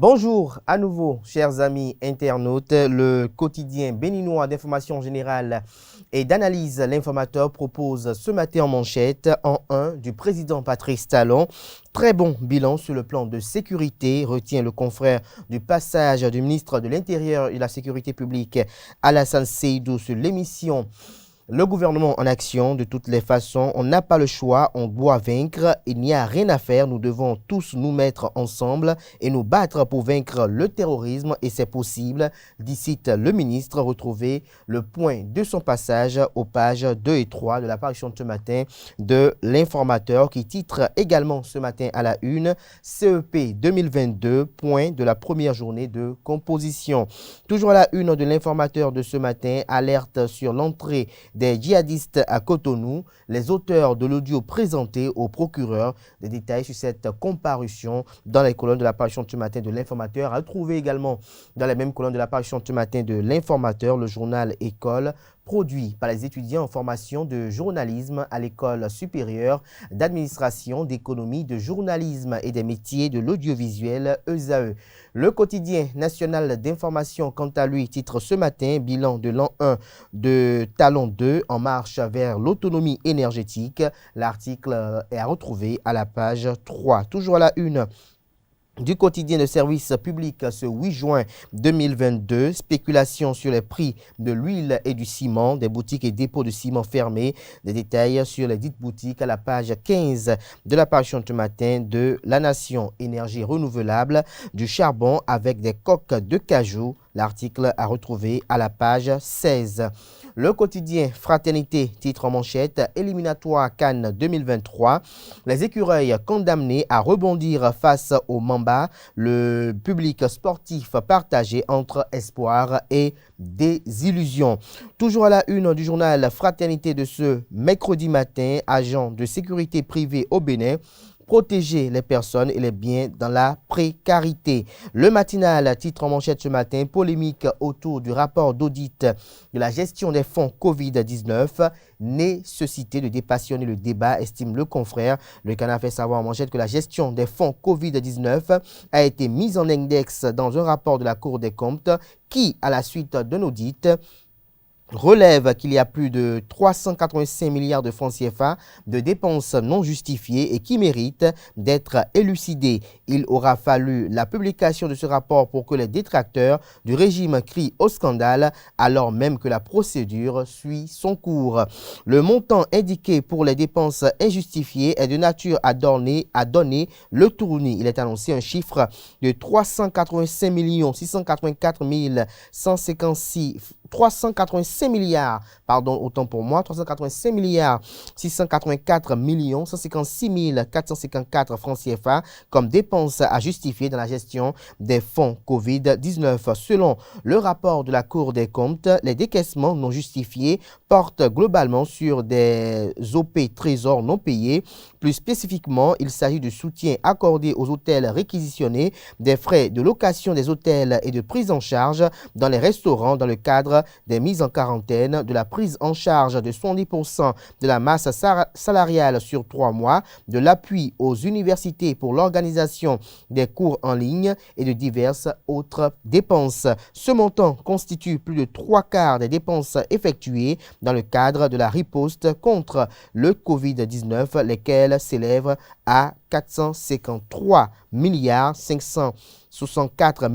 Bonjour à nouveau, chers amis internautes. Le quotidien béninois d'information générale et d'analyse, l'informateur propose ce matin en manchette en 1 du président Patrice Talon. Très bon bilan sur le plan de sécurité, retient le confrère du passage du ministre de l'Intérieur et de la Sécurité publique Alassane Seydou sur l'émission Le gouvernement en action. De toutes les façons, on n'a pas le choix, on doit vaincre, il n'y a rien à faire, nous devons tous nous mettre ensemble et nous battre pour vaincre le terrorisme et c'est possible, dit le ministre. Retrouvez le point de son passage aux pages 2 et 3 de la parution de ce matin de l'informateur qui titre également ce matin à la une CEP 2022, point de la première journée de composition. Toujours à la une de l'informateur de ce matin, alerte sur l'entrée des djihadistes à Cotonou, les auteurs de l'audio présenté au procureur. Des détails sur cette comparution dans les colonnes de la parution de ce matin de l'informateur. À trouver également dans les mêmes colonnes de la parution de ce matin de l'informateur, le journal École, produit par les étudiants en formation de journalisme à l'École supérieure d'administration, d'économie, de journalisme et des métiers de l'audiovisuel ESAE. Le quotidien national d'information, quant à lui, titre ce matin « Bilan de l'an 1 de Talon 2 en marche vers l'autonomie énergétique ». L'article est à retrouver à la page 3. Toujours à la une du quotidien de service public ce 8 juin 2022, spéculation sur les prix de l'huile et du ciment, des boutiques et dépôts de ciment fermés. Des détails sur les dites boutiques à la page 15 de la parution de ce matin de La Nation, énergie renouvelable, du charbon avec des coques de cajou. L'article à retrouver à la page 16. Le quotidien Fraternité, titre en manchette, éliminatoire Cannes 2023. Les écureuils condamnés à rebondir face au Mamba. Le public sportif partagé entre espoir et désillusion. Toujours à la une du journal Fraternité de ce mercredi matin, agent de sécurité privée au Bénin, protéger les personnes et les biens dans la précarité. Le matinal titre en manchette ce matin, polémique autour du rapport d'audit de la gestion des fonds Covid-19. Nécessité de dépassionner le débat, estime le confrère. Le Canard fait savoir en manchette que la gestion des fonds Covid-19 a été mise en index dans un rapport de la Cour des comptes qui, à la suite d'un audit, relève qu'il y a plus de 385 milliards de francs CFA de dépenses non justifiées et qui méritent d'être élucidées. Il aura fallu la publication de ce rapport pour que les détracteurs du régime crient au scandale, alors même que la procédure suit son cours. Le montant indiqué pour les dépenses injustifiées est de nature à donner le tournis. Il est annoncé un chiffre de 385 684 156 385 milliards, pardon, autant pour moi, 385 milliards 684 156 454 francs CFA comme dépenses à justifier dans la gestion des fonds Covid-19. Selon le rapport de la Cour des comptes, les décaissements non justifiés portent globalement sur des OP trésors non payés. Plus spécifiquement, il s'agit du soutien accordé aux hôtels réquisitionnés, des frais de location des hôtels et de prise en charge dans les restaurants dans le cadre des mises en quarantaine, de la prise en charge de 70% de la masse salariale sur 3 mois, de l'appui aux universités pour l'organisation des cours en ligne et de diverses autres dépenses. Ce montant constitue plus de 3/4 des dépenses effectuées dans le cadre de la riposte contre le Covid-19, lesquelles s'élèvent à 453 milliards 564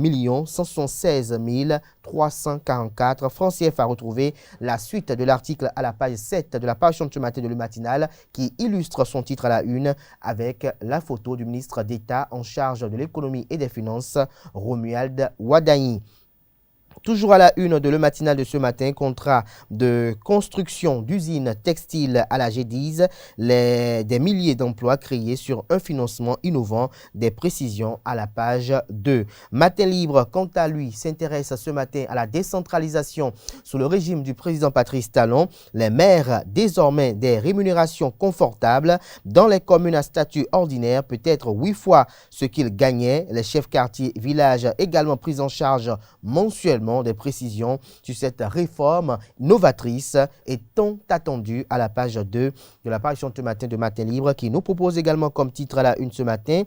176 344 francs CFA. Retrouver la suite de l'article à la page 7 de la parution de ce matin de Le Matinal qui illustre son titre à la une avec la photo du ministre d'État en charge de l'économie et des finances, Romuald Wadani. Toujours à la une de Le Matinal de ce matin, contrat de construction d'usines textiles à la G10, des milliers d'emplois créés sur un financement innovant, des précisions à la page 2. Matin Libre, quant à lui, s'intéresse ce matin à la décentralisation sous le régime du président Patrice Talon. Les maires, désormais des rémunérations confortables dans les communes à statut ordinaire, peut-être 8 fois ce qu'ils gagnaient. Les chefs quartiers, villages également pris en charge mensuellement. Des précisions sur cette réforme novatrice et tant attendue à la page 2 de la parution ce matin de Matin Libre qui nous propose également comme titre à la une ce matin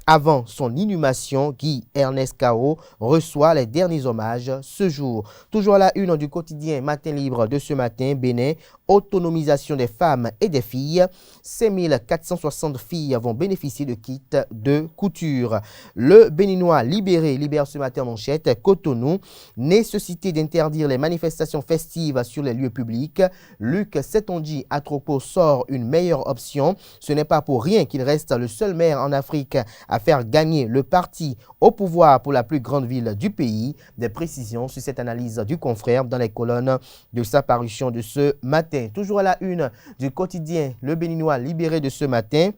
Avant son inhumation, Guy Ernest Cao reçoit les derniers hommages ce jour. Toujours à la une du quotidien Matin Libre de ce matin, Bénin, autonomisation des femmes et des filles. 5460 filles vont bénéficier de kits de couture. Le Béninois libère ce matin en manchette. Cotonou, nécessité d'interdire les manifestations festives sur les lieux publics. Luc Setonji Atropo sort une meilleure option. Ce n'est pas pour rien qu'il reste le seul maire en Afrique à faire gagner le parti au pouvoir pour la plus grande ville du pays. Des précisions sur cette analyse du confrère dans les colonnes de sa parution de ce matin. Toujours à la une du quotidien Le Béninois libéré de ce matin.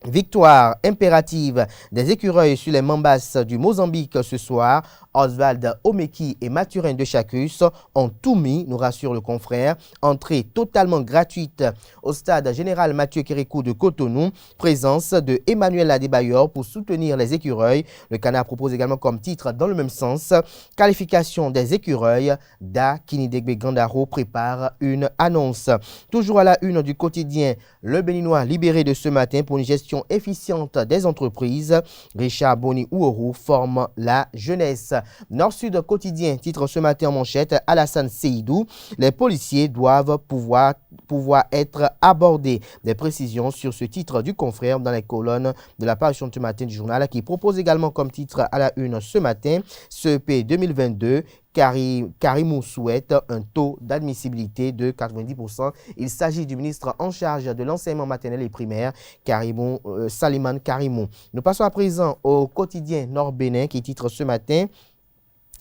Victoire impérative des écureuils sur les Mambas du Mozambique ce soir. Oswald Omeki et Mathurin de Chacus ont tout mis, nous rassure le confrère. Entrée totalement gratuite au stade général Mathieu Kérékou de Cotonou. Présence de Emmanuel Adebayor pour soutenir les écureuils. Le Canard propose également comme titre dans le même sens. Qualification des écureuils. Da Kinidegbe Gandaro prépare une annonce. Toujours à la une du quotidien Le Béninois libéré de ce matin pour une gestion efficiente des entreprises. Richard Boni Ouourou forme la jeunesse. Nord-Sud quotidien titre ce matin en manchette Alassane Seydou. Les policiers doivent pouvoir être abordés. Des précisions sur ce titre du confrère dans les colonnes de la parution de ce matin du journal qui propose également comme titre à la une ce matin CEP 2022. Karimou souhaite un taux d'admissibilité de 90%. Il s'agit du ministre en charge de l'enseignement maternel et primaire, Saliman Karimou. Nous passons à présent au quotidien Nord-Bénin qui titre ce matin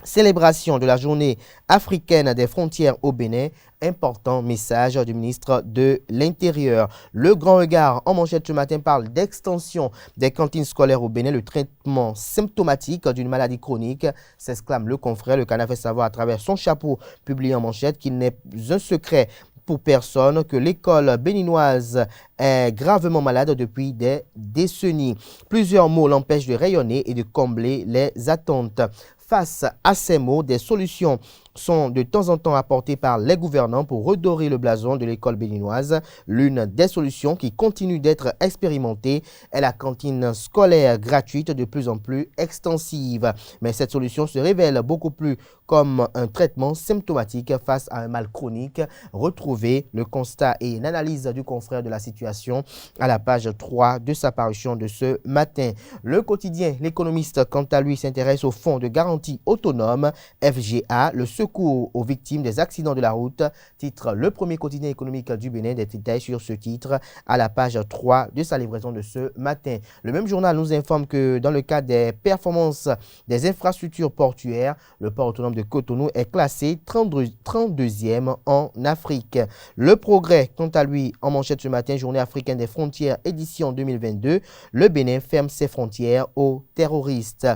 célébration de la journée africaine des frontières au Bénin. Important message du ministre de l'Intérieur. Le Grand Regard en manchette ce matin parle d'extension des cantines scolaires au Bénin, le traitement symptomatique d'une maladie chronique, s'exclame le confrère. Le Canard fait savoir à travers son chapeau publié en manchette qu'il n'est un secret pour personne que l'école béninoise est gravement malade depuis des décennies. Plusieurs mots l'empêchent de rayonner et de combler les attentes. Face à ces mots, des solutions sont de temps en temps apportées par les gouvernants pour redorer le blason de l'école béninoise. L'une des solutions qui continue d'être expérimentée est la cantine scolaire gratuite de plus en plus extensive. Mais cette solution se révèle beaucoup plus comme un traitement symptomatique face à un mal chronique. Retrouvez le constat et une analyse du confrère de la situation à la page 3 de sa parution de ce matin. Le quotidien L'Économiste, quant à lui, s'intéresse au fonds de garantie autonome FGA, le secours aux victimes des accidents de la route, titre le premier quotidien économique du Bénin. Des détails sur ce titre à la page 3 de sa livraison de ce matin. Le même journal nous informe que dans le cadre des performances des infrastructures portuaires, le port autonome de Cotonou est classé 32e en Afrique. Le Progrès, quant à lui, en manchette ce matin, journée africaine des frontières, édition 2022, le Bénin ferme ses frontières aux terroristes.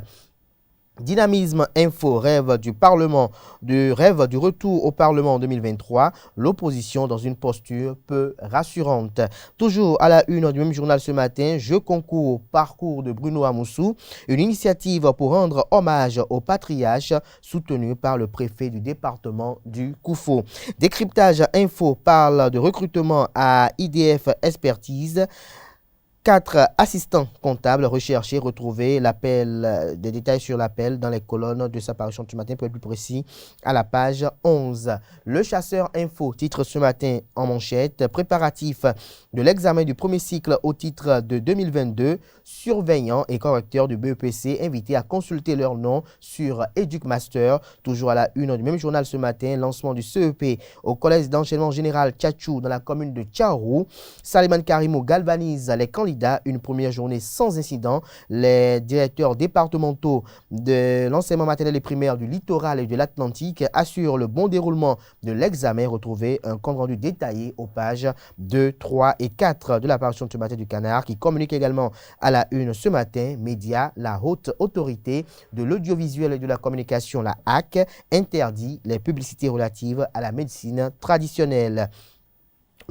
Dynamisme Info rêve du retour au Parlement en 2023. L'opposition dans une posture peu rassurante. Toujours à la une du même journal ce matin, je concours au parcours de Bruno Amoussou. Une initiative pour rendre hommage au patriarche soutenue par le préfet du département du Koufo. Décryptage Info parle de recrutement à IDF Expertise. 4 assistants comptables recherchés, retrouvés des détails sur l'appel dans les colonnes de sa parution de ce matin, pour être plus précis, à la page 11. Le Chasseur Info titre ce matin en manchette, préparatif de l'examen du premier cycle au titre de 2022, surveillants et correcteurs du BEPC invités à consulter leur nom sur EducMaster. Toujours à la une du même journal ce matin, lancement du CEP au collège d'enchaînement général Tchatchou dans la commune de Tchaourou. Saliman Karimou galvanise les candidats. Une première journée sans incident. Les directeurs départementaux de l'enseignement maternel et primaire du littoral et de l'Atlantique assurent le bon déroulement de l'examen. Retrouvez un compte rendu détaillé aux pages 2, 3 et 4 de la parution de ce matin du Canard, qui communique également à la une ce matin. Média, la haute autorité de l'audiovisuel et de la communication, la HAC, interdit les publicités relatives à la médecine traditionnelle.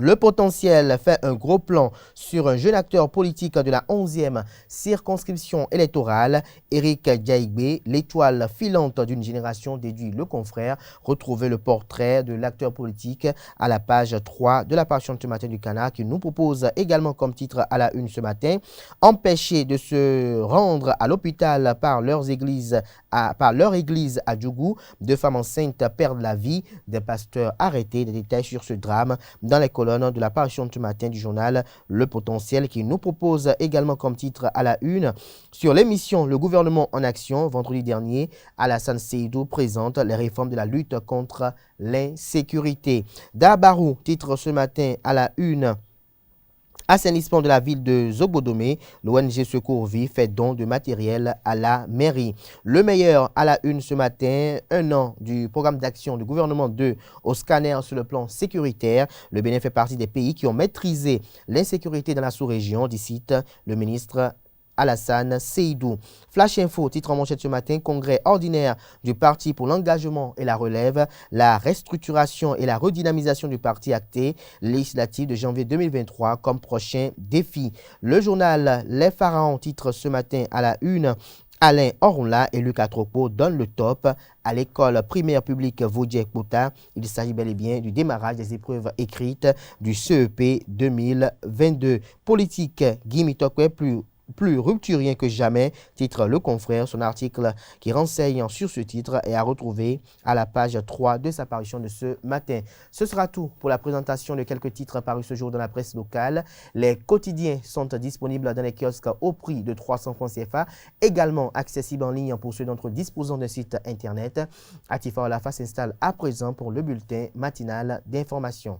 Le potentiel fait un gros plan sur un jeune acteur politique de la 11e circonscription électorale, Éric Diaigbe, l'étoile filante d'une génération, déduit le confrère. Retrouvez le portrait de l'acteur politique à la page 3 de la page ce matin du Canard, qui nous propose également comme titre à la une ce matin: empêchés de se rendre à l'hôpital par leur église à Djougou, 2 femmes enceintes perdent la vie, des pasteurs arrêtés. Des détails sur ce drame dans les colonnes de la parution ce matin du journal Le Potentiel, qui nous propose également comme titre à la une: sur l'émission Le gouvernement en action. Vendredi dernier, Alassane Seydou présente les réformes de la lutte contre l'insécurité. Dabarou titre ce matin à la une: assainissement de la ville de Zobodomé, l'ONG Secours Vie fait don de matériel à la mairie. Le meilleur à la une ce matin: 1 an du programme d'action du gouvernement 2 au scanner sur le plan sécuritaire. Le Bénin fait partie des pays qui ont maîtrisé l'insécurité dans la sous-région, dit le ministre Alassane Seydou. Flash Info titre en manchette ce matin: congrès ordinaire du parti pour l'engagement et la relève, la restructuration et la redynamisation du parti acté, législative de janvier 2023 comme prochain défi. Le journal Les Pharaons titre ce matin à la une: Alain Orunla et Lucas Tropo donnent le top à l'école primaire publique Vaudier-Kouta. Il s'agit bel et bien du démarrage des épreuves écrites du CEP 2022. Politique, Guy Mitokwe plus rupturien que jamais, titre Le Confrère. Son article qui renseigne sur ce titre est à retrouver à la page 3 de sa parution de ce matin. Ce sera tout pour la présentation de quelques titres parus ce jour dans la presse locale. Les quotidiens sont disponibles dans les kiosques au prix de 300 francs CFA, également accessibles en ligne pour ceux d'entre eux disposant d'un site internet. Atifa Olafa s'installe à présent pour le bulletin matinal d'information.